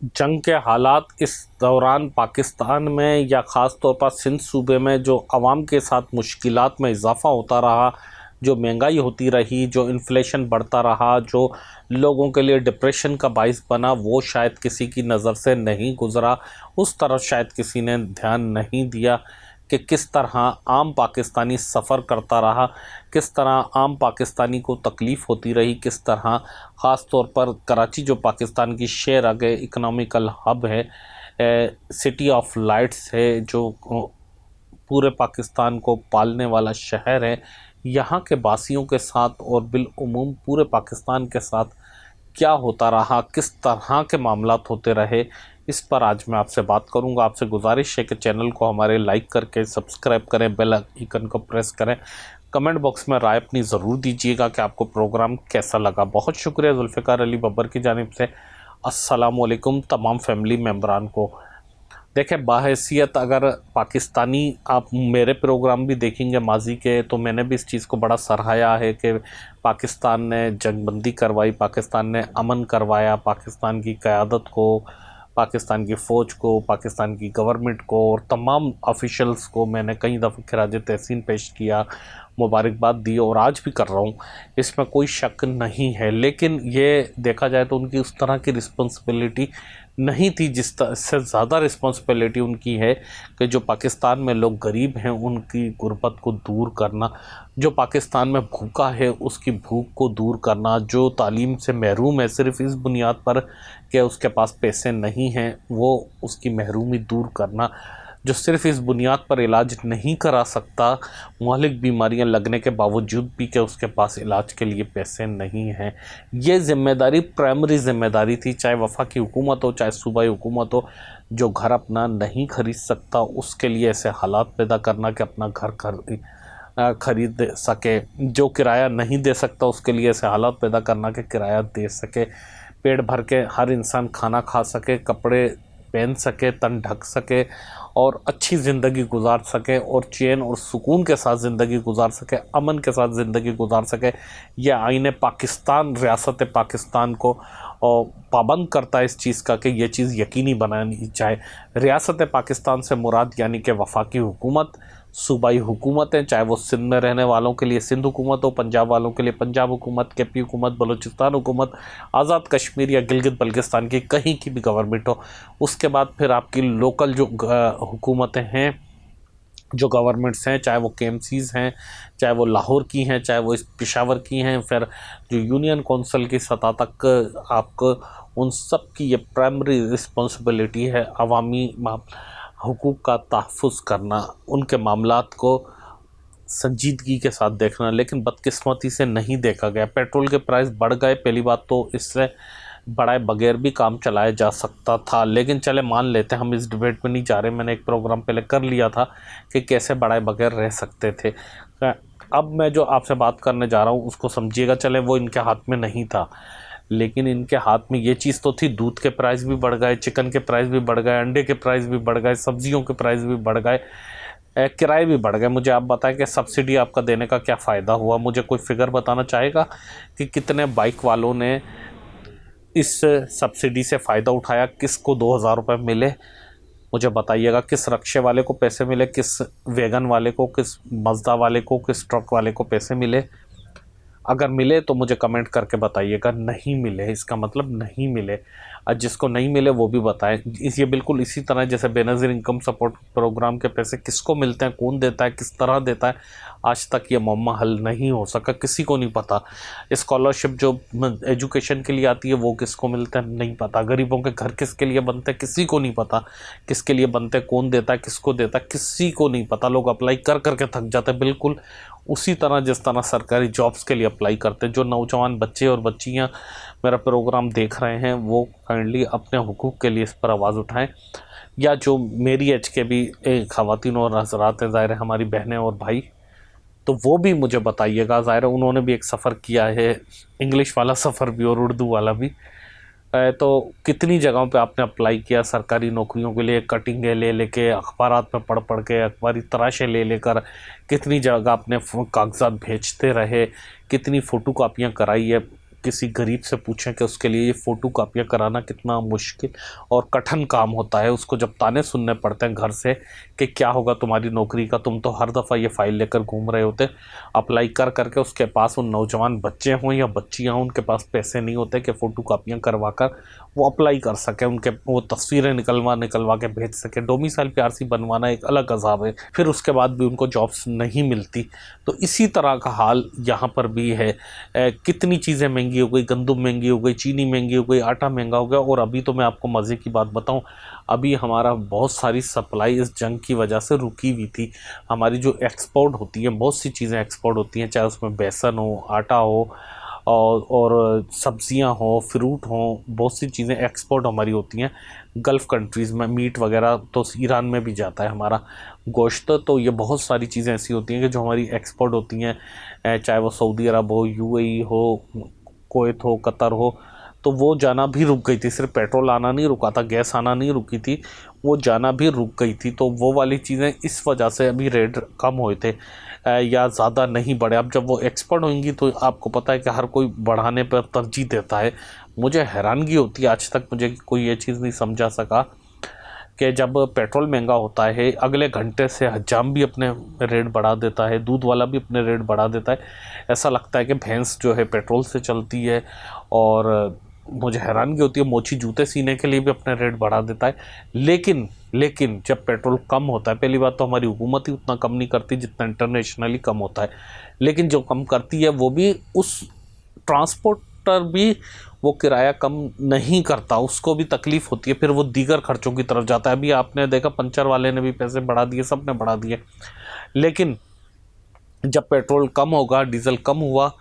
जंग के हालात इस दौरान पाकिस्तान में या ख़ास तौर पर सिंध सूबे में जो आवाम के साथ मुश्किलात में इजाफ़ा होता रहा, जो महंगाई होती रही, जो इन्फ्लेशन बढ़ता रहा, जो लोगों के लिए डिप्रेशन का बाइस बना, वो शायद किसी की नज़र से नहीं गुज़रा। उस तरफ शायद किसी ने ध्यान नहीं दिया कि किस तरह आम पाकिस्तानी सफ़र करता रहा, किस तरह आम पाकिस्तानी को तकलीफ़ होती रही, किस तरह ख़ास तौर पर कराची जो पाकिस्तान की शेर आगे इकनॉमिकल हब है, सिटी ऑफ लाइट्स है, जो पूरे पाकिस्तान को पालने वाला शहर है, यहाँ के बासियों के साथ और बिलउमूम पूरे पाकिस्तान के साथ क्या होता रहा, किस तरह के मामलात होते रहे, इस पर आज मैं आपसे बात करूंगा। आपसे गुजारिश है कि चैनल को हमारे लाइक करके सब्सक्राइब करें, बेल आइकन को प्रेस करें, कमेंट बॉक्स में राय अपनी ज़रूर दीजिएगा कि आपको प्रोग्राम कैसा लगा। बहुत शुक्रिया जुल्फ़िकार अली बब्बर की जानिब से। अस्सलाम वालेकुम तमाम फैमिली मेम्बरान को। देखें, बाहैसियत अगर पाकिस्तानी आप मेरे प्रोग्राम भी देखेंगे माजी के, तो मैंने भी इस चीज़ को बड़ा सराहाया है कि पाकिस्तान ने जंगबंदी करवाई, पाकिस्तान ने अमन करवाया, पाकिस्तान की क़यादत को, पाकिस्तान की फ़ौज को, पाकिस्तान की गवर्नमेंट को और तमाम ऑफिशल्स को मैंने कई दफ़े खिराज तहसीन पेश किया, मुबारकबाद दी और आज भी कर रहा हूँ, इसमें कोई शक नहीं है। लेकिन ये देखा जाए तो उनकी उस तरह की रिस्पॉन्सिबिलिटी नहीं थी जिस से ज़्यादा रिस्पॉन्सिबिलिटी उनकी है कि जो पाकिस्तान में लोग गरीब हैं उनकी गुर्बत को दूर करना, जो पाकिस्तान में भूखा है उसकी भूख को दूर करना, जो तालीम से महरूम है सिर्फ़ इस बुनियाद पर कि उसके पास पैसे नहीं हैं वो उसकी महरूमी दूर करना, जो सिर्फ़ इस बुनियाद पर इलाज नहीं करा सकता मुहलिक बीमारियां लगने के बावजूद भी कि उसके पास इलाज के लिए पैसे नहीं हैं। ये ज़िम्मेदारी प्राइमरी ज़िम्मेदारी थी, चाहे वफाकी हुकूमत हो चाहे सूबाई हुकूमत हो। जो घर अपना नहीं खरीद सकता उसके लिए ऐसे हालात पैदा करना कि अपना घर खरीद सके, जो किराया नहीं दे सकता उसके लिए ऐसे हालात पैदा करना कि किराया दे सके, पेट भर के हर इंसान खाना खा सके, कपड़े पहन सके, तन ढक सके और अच्छी ज़िंदगी गुजार सके और चैन और सुकून के साथ ज़िंदगी गुजार सके, अमन के साथ ज़िंदगी गुजार सके। यह आईने पाकिस्तान रियासत पाकिस्तान को और पाबंद करता है इस चीज़ का कि यह चीज़ यकीनी बनानी चाहे। रियासत पाकिस्तान से मुराद यानी कि वफाकी हुकूमत, सूबाई हुकूमतें, चाहे वो सिंध में रहने वालों के लिए सिंध हुकूमत हो, पंजाब वालों के लिए पंजाब हुकूमत, केपी हुकूमत, बलूचिस्तान हुकूमत, आज़ाद कश्मीर या गिलगित बल्गिस्तान की कहीं की भी गवर्नमेंट हो। उसके बाद फिर आपकी लोकल जो हुकूमतें हैं, जो गवर्नमेंट्स हैं, चाहे वो केएमसीज़ हैं, चाहे वो लाहौर की हैं, चाहे वो इस पेशावर की हैं, फिर जो यूनियन कौंसिल की सतह तक आपको उन सब की ये प्राइमरी रिस्पॉन्सिबिलिटी है अवामी हुकूक का तहफ़्फ़ुज़ करना, उनके मामलात को संजीदगी के साथ देखना। लेकिन बदकिस्मती से नहीं देखा गया। पेट्रोल के प्राइस बढ़ गए, पहली बात तो इससे बढ़ाए बगैर भी काम चलाया जा सकता था, लेकिन चले मान लेते हैं, हम इस डिबेट में नहीं जा रहे। मैंने एक प्रोग्राम पहले कर लिया था कि कैसे बढ़ाए बगैर रह सकते थे। अब मैं जो आपसे बात करने जा रहा हूँ उसको समझिएगा। चले वो इनके हाथ में नहीं था, लेकिन इनके हाथ में ये चीज़ तो थी, दूध के प्राइस भी बढ़ गए, चिकन के प्राइस भी बढ़ गए, अंडे के प्राइस भी बढ़ गए, सब्जियों के प्राइस भी बढ़ गए, किराए भी बढ़ गए। मुझे आप बताएं कि सब्सिडी आपका देने का क्या फ़ायदा हुआ? मुझे कोई फिगर बताना चाहेगा कि कितने बाइक वालों ने इस सब्सिडी से फ़ायदा उठाया? किसको 2000 रुपये मिले? मुझे बताइएगा। किस रक्शे वाले को पैसे मिले, किस वैगन वाले को, किस मज़दा वाले को, किस ट्रक वाले को पैसे मिले? अगर मिले तो मुझे कमेंट करके बताइएगा। नहीं मिले इसका मतलब नहीं मिले, और जिसको नहीं मिले वो भी बताएं। ये बिल्कुल इसी तरह जैसे बेनज़ीर इनकम सपोर्ट प्रोग्राम के पैसे किसको मिलते हैं, कौन देता है, किस तरह देता है, आज तक ये मम्मा हल नहीं हो सका, किसी को नहीं पता। स्कॉलरशिप जो एजुकेशन के लिए आती है वो किसको मिलता है नहीं पता। गरीबों के घर किसके लिए बनते हैं किसी को नहीं पता, किसके लिए बनते, कौन देता है, किसको देता है, किसी को नहीं पता। लोग अप्लाई कर करके थक जाते हैं, बिल्कुल उसी तरह जिस तरह सरकारी जॉब्स के लिए अप्लाई करते हैं। जो नौजवान बच्चे और बच्चियां मेरा प्रोग्राम देख रहे हैं वो काइंडली अपने हुकूक के लिए इस पर आवाज़ उठाएं, या जो मेरी एज के भी ख़वातीन और हज़रात हैं, ज़ाहिर है हमारी बहनें और भाई, तो वो भी मुझे बताइएगा। ज़ाहिर है उन्होंने भी एक सफ़र किया है, इंग्लिश वाला सफ़र भी और उर्दू वाला भी। तो कितनी जगहों पे आपने अप्लाई किया सरकारी नौकरियों के लिए, कटिंगें ले लेके, अखबारात में पढ़ पढ़ के, अखबारी तराशे ले लेकर, कितनी जगह आपने कागजात भेजते रहे, कितनी फ़ोटो कापियाँ कराई है, किसी गरीब से पूछें कि उसके लिए ये फ़ोटो कापियाँ कराना कितना मुश्किल और कठिन काम होता है। उसको जब ताने सुनने पड़ते हैं घर से कि क्या होगा तुम्हारी नौकरी का, तुम तो हर दफ़ा ये फ़ाइल लेकर घूम रहे होते। अप्लाई कर करके उसके पास उन नौजवान बच्चे हों या बच्चियाँ हों, उनके पास पैसे नहीं होते कि फ़ोटो कापियाँ करवा कर वो अप्लाई कर सकें, उनके वो तस्वीरें निकलवा के भेज सकें। डोमिसाइल पीआरसी बनवाना एक अलग अज़ाब है, फिर उसके बाद भी उनको जॉब्स नहीं मिलती। तो इसी तरह का हाल यहाँ पर भी है। कितनी चीज़ें महंगी हो गई, गंदम महंगी हो गई, चीनी महंगी हो गई, आटा महंगा हो गया। और अभी तो मैं आपको मज़े की बात बताऊं, अभी हमारा बहुत सारी सप्लाई इस जंग की वजह से रुकी हुई थी। हमारी जो एक्सपोर्ट होती है, बहुत सी चीज़ें एक्सपोर्ट होती हैं, चाहे उसमें बेसन हो, आटा हो और सब्जियां हो, फ्रूट हो, बहुत सी चीज़ें एक्सपोर्ट हमारी होती हैं गल्फ़ कंट्रीज़ में। मीट वगैरह तो ईरान में भी जाता है हमारा गोश्त। तो ये बहुत सारी चीज़ें ऐसी होती हैं कि जो हमारी एक्सपोर्ट होती हैं, चाहे वो सऊदी अरब हो, यूएई हो, कुवैत हो, कतर हो, तो वो जाना भी रुक गई थी। सिर्फ पेट्रोल आना नहीं रुका था, गैस आना नहीं रुकी थी, वो जाना भी रुक गई थी। तो वो वाली चीज़ें इस वजह से अभी रेट कम हुए थे या ज़्यादा नहीं बढ़े। अब जब वो एक्सपर्ट होंगी तो आपको पता है कि हर कोई बढ़ाने पर तरजीह देता है। मुझे हैरानगी होती है, आज तक मुझे कोई ये चीज़ नहीं समझा सका कि जब पेट्रोल महंगा होता है, अगले घंटे से हजाम भी अपने रेट बढ़ा देता है, दूध वाला भी अपने रेट बढ़ा देता है। ऐसा लगता है कि भैंस जो है पेट्रोल से चलती है। और मुझे हैरानगी होती है, मोची जूते सीने के लिए भी अपने रेट बढ़ा देता है। लेकिन जब पेट्रोल कम होता है, पहली बात तो हमारी हुकूमत ही उतना कम नहीं करती जितना इंटरनेशनली कम होता है, लेकिन जो कम करती है वो भी उस ट्रांसपोर्टर भी वो किराया कम नहीं करता, उसको भी तकलीफ़ होती है, फिर वो दीगर खर्चों की तरफ जाता है। अभी आपने देखा पंचर वाले ने भी पैसे बढ़ा दिए, सब ने बढ़ा दिए। लेकिन जब पेट्रोल कम होगा, डीजल कम हुआ,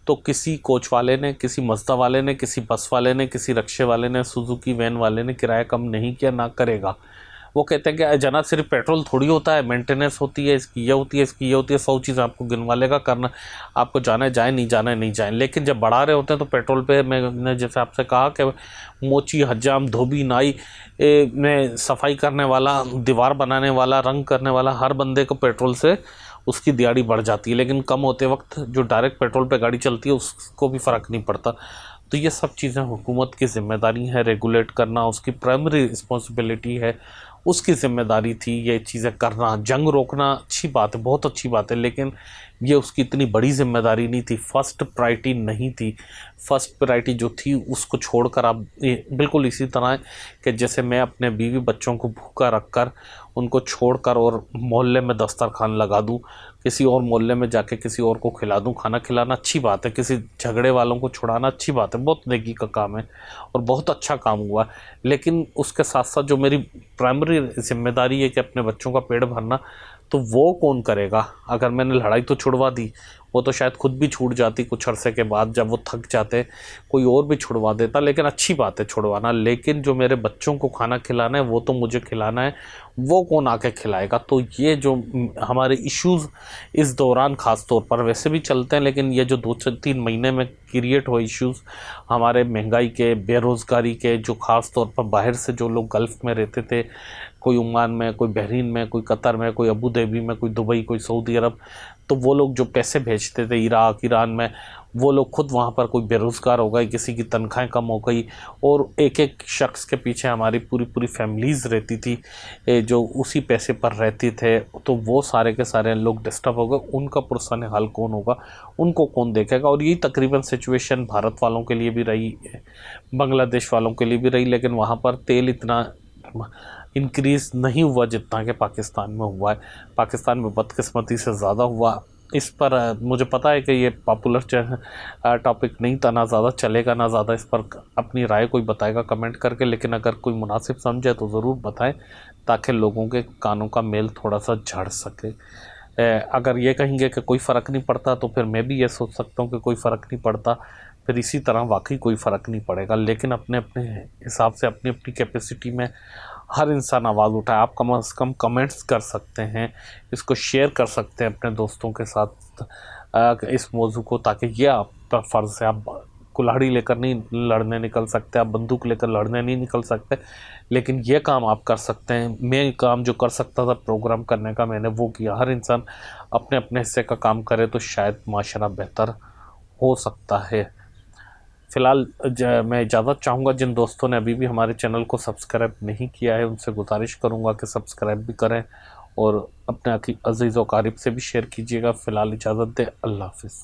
तो किसी कोच वाले ने, किसी मज़दा वाले ने, किसी बस वाले ने, किसी रिक्शे वाले ने, सुजुकी वैन वाले ने किराया कम नहीं किया, ना करेगा। वो कहते हैं कि जनाब सिर्फ पेट्रोल थोड़ी होता है, मेंटेनेंस होती है, इसकी ये होती है, इसकी ये होती है, 100 चीज़ आपको गिनवा लेगा, करना आपको जाना है जाए, नहीं जाना है नहीं जाए। लेकिन जब बढ़ा रहे होते हैं तो पेट्रोल पे मैंने जैसे आपसे कहा कि मोची, हज्जाम, धोबी, नाई में सफाई करने वाला, दीवार बनाने वाला, रंग करने वाला, हर बंदे को पेट्रोल से उसकी दिहाड़ी बढ़ जाती है। लेकिन कम होते वक्त जो डायरेक्ट पेट्रोल पे गाड़ी चलती है उसको भी फ़र्क नहीं पड़ता। तो ये सब चीज़ें हुकूमत की ज़िम्मेदारी है, रेगुलेट करना उसकी प्राइमरी रिस्पॉन्सिबिलिटी है, उसकी ज़िम्मेदारी थी ये चीज़ें करना। जंग रोकना अच्छी बात है, बहुत अच्छी बात है, लेकिन ये उसकी इतनी बड़ी ज़िम्मेदारी नहीं थी, फर्स्ट प्रायोरिटी नहीं थी। फर्स्ट प्रायोरिटी जो थी उसको छोड़कर आप बिल्कुल इसी तरह है कि जैसे मैं अपने बीवी बच्चों को भूखा रख कर, उनको छोड़कर और मोहल्ले में दस्तरखान लगा दूं, किसी और मोहल्ले में जाके किसी और को खिला दूं। खाना खिलाना अच्छी बात है, किसी झगड़े वालों को छुड़ाना अच्छी बात है, बहुत नेकी का काम है और बहुत अच्छा काम हुआ। लेकिन उसके साथ साथ जो मेरी प्राइमरी जिम्मेदारी है कि अपने बच्चों का पेट भरना, तो वो कौन करेगा? अगर मैंने लड़ाई तो छुड़वा दी, वो तो शायद खुद भी छूट जाती कुछ अरसे के बाद, जब वो थक जाते कोई और भी छुड़वा देता। लेकिन अच्छी बात है छुड़वाना, लेकिन जो मेरे बच्चों को खाना खिलाना है वो तो मुझे खिलाना है, वो कौन आके खिलाएगा? तो ये जो हमारे इश्यूज़ इस दौरान ख़ास तौर पर वैसे भी चलते हैं, लेकिन ये जो 2-3 महीने में क्रिएट हुए इश्यूज़ हमारे महंगाई के, बेरोज़गारी के, जो ख़ास तौर पर बाहर से जो लोग गल्फ़ में रहते थे, कोई ओमान में, कोई बहरीन में, कोई कतर में, कोई अबू धाबी में, कोई दुबई, कोई सऊदी अरब, तो वो लोग जो पैसे भेजते थे इराक़, ईरान में, वो लोग खुद वहाँ पर कोई बेरोज़गार हो गए, किसी की तनख्वाहें कम हो गई और एक-एक शख्स के पीछे हमारी पूरी फैमिलीज़ रहती थी जो उसी पैसे पर रहते थे। तो वो सारे के सारे लोग डिस्टर्ब हो गए, उनका पुरसान हाल कौन होगा, उनको कौन देखेगा? और यही तकरीबन सिचुएशन भारत वालों के लिए भी रही, बांग्लादेश वालों के लिए भी रही। लेकिन वहाँ पर तेल इतना इंक्रीज़ नहीं हुआ जितना कि पाकिस्तान में हुआ है। पाकिस्तान में बदकिस्मती से ज़्यादा हुआ। इस पर मुझे पता है कि ये पॉपुलर टॉपिक नहीं था, ना ज़्यादा चलेगा, ना ज़्यादा इस पर अपनी राय कोई बताएगा कमेंट करके। लेकिन अगर कोई मुनासिब समझे तो ज़रूर बताएं, ताकि लोगों के कानों का मेल थोड़ा सा झड़ सके। अगर ये कहेंगे कि कोई फ़र्क नहीं पड़ता, तो फिर मैं भी ये सोच सकता हूँ कि कोई फ़र्क नहीं पड़ता, फिर इसी तरह वाकई कोई फ़र्क नहीं पड़ेगा। लेकिन अपने अपने हिसाब से, अपनी अपनी कैपेसिटी में हर इंसान आवाज़ उठाए। आप कम से कम कमेंट्स कर सकते हैं, इसको शेयर कर सकते हैं अपने दोस्तों के साथ इस मौजू को, ताकि ये आपका फ़र्ज़ है। आप कुल्हाड़ी लेकर नहीं लड़ने निकल सकते, आप बंदूक लेकर लड़ने नहीं निकल सकते, लेकिन ये काम आप कर सकते हैं। मैं काम जो कर सकता था प्रोग्राम करने का, मैंने वो किया। हर इंसान अपने अपने हिस्से का काम करे तो शायद माशरा बेहतर हो सकता है। फ़िलहाल मैं इजाज़त चाहूँगा। जिन दोस्तों ने अभी भी हमारे चैनल को सब्सक्राइब नहीं किया है उनसे गुजारिश करूँगा कि सब्सक्राइब भी करें और अपने अज़ीज़ व अक़ारिब से भी शेयर कीजिएगा। फ़िलहाल इजाज़त दें। अल्लाह हाफ़िज़।